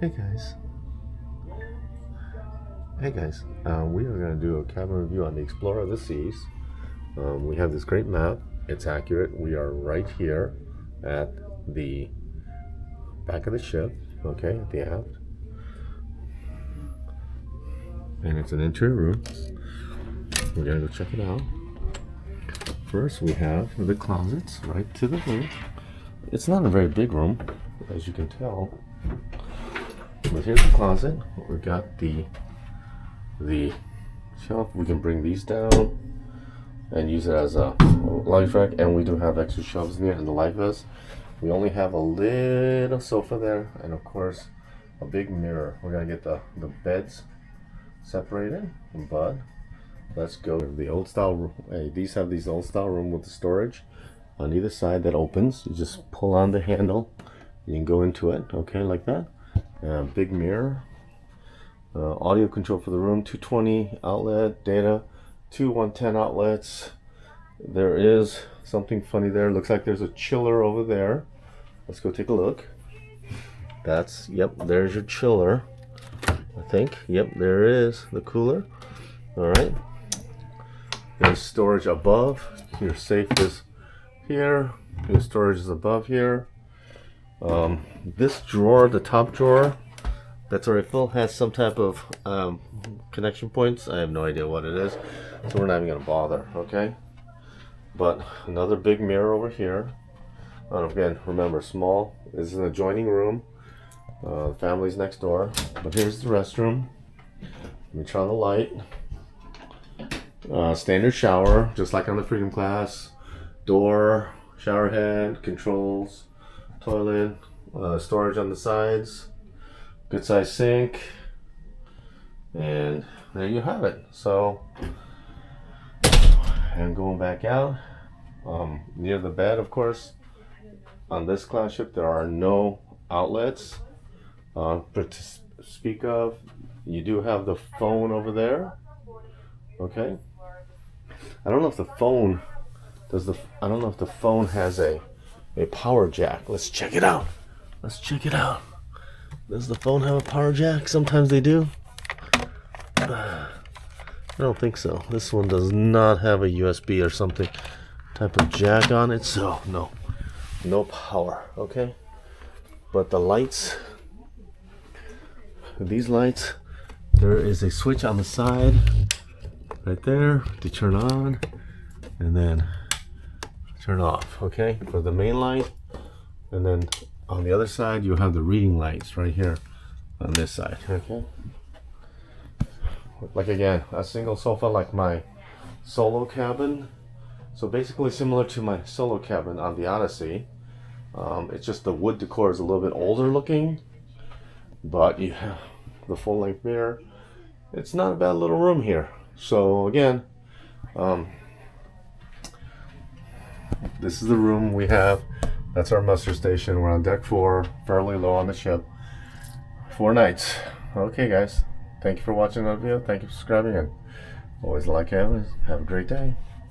Hey guys. We are going to do a cabin review on the Explorer of the Seas. We have this great map. It's accurate. We are right here at the back of the ship, okay, at the aft. And it's an interior room. We're going to go check it out. First, we have the closets right to the room. It's not a very big room, as you can tell. But here's the closet. We've got the shelf. We can bring these down and use it as a luggage rack, and we do have extra shelves in there and the light vest. We only have a little sofa there, and of course a big mirror. We're gonna get the beds separated, but let's go to the old style room. Hey, these have these old style room with the storage on either side that opens. You just pull on the handle, you can go into it, okay, like that. Big mirror, audio control for the room, 220 outlet, data, 2 110 outlets. There is something funny there. Looks like there's a chiller over there. Let's go take a look. That's, yep, there's your chiller, I think. Yep, there is the cooler. All right. There's storage above. Your safe is here. Your storage is above here. This drawer, the top drawer, that's already full, has some type of connection points. I have no idea what it is, so we're not even gonna bother, okay? But another big mirror over here. Again, remember, small. This is an adjoining room. Family's next door. But here's the restroom. Let me turn on the light. Standard shower, just like on the Freedom class. Door, shower head, controls, toilet, storage on the sides, good size sink, and there you have it. So, and going back out, near the bed, of course, on this class ship there are no outlets but to speak of. You do have the phone over there, okay. I don't know if the phone has a power jack. Let's check it out. Does the phone have a power jack? Sometimes they do. I don't think so. This one does not have a USB or something type of jack on it, so no power, okay. But the lights, these lights, there is a switch on the side right there to turn on and then turn off, okay, for the main light. And then on the other side you have the reading lights right here on this side, okay. Like, again, a single sofa like my solo cabin, so basically similar to my solo cabin on the Odyssey. It's just the wood decor is a little bit older looking, but you have the full length mirror. It's not a bad little room here. So again, this is the room we have. That's our muster station. We're on deck 4, fairly low on the ship. 4 nights. Okay, guys. Thank you for watching the video. Thank you for subscribing, and always like always, have a great day.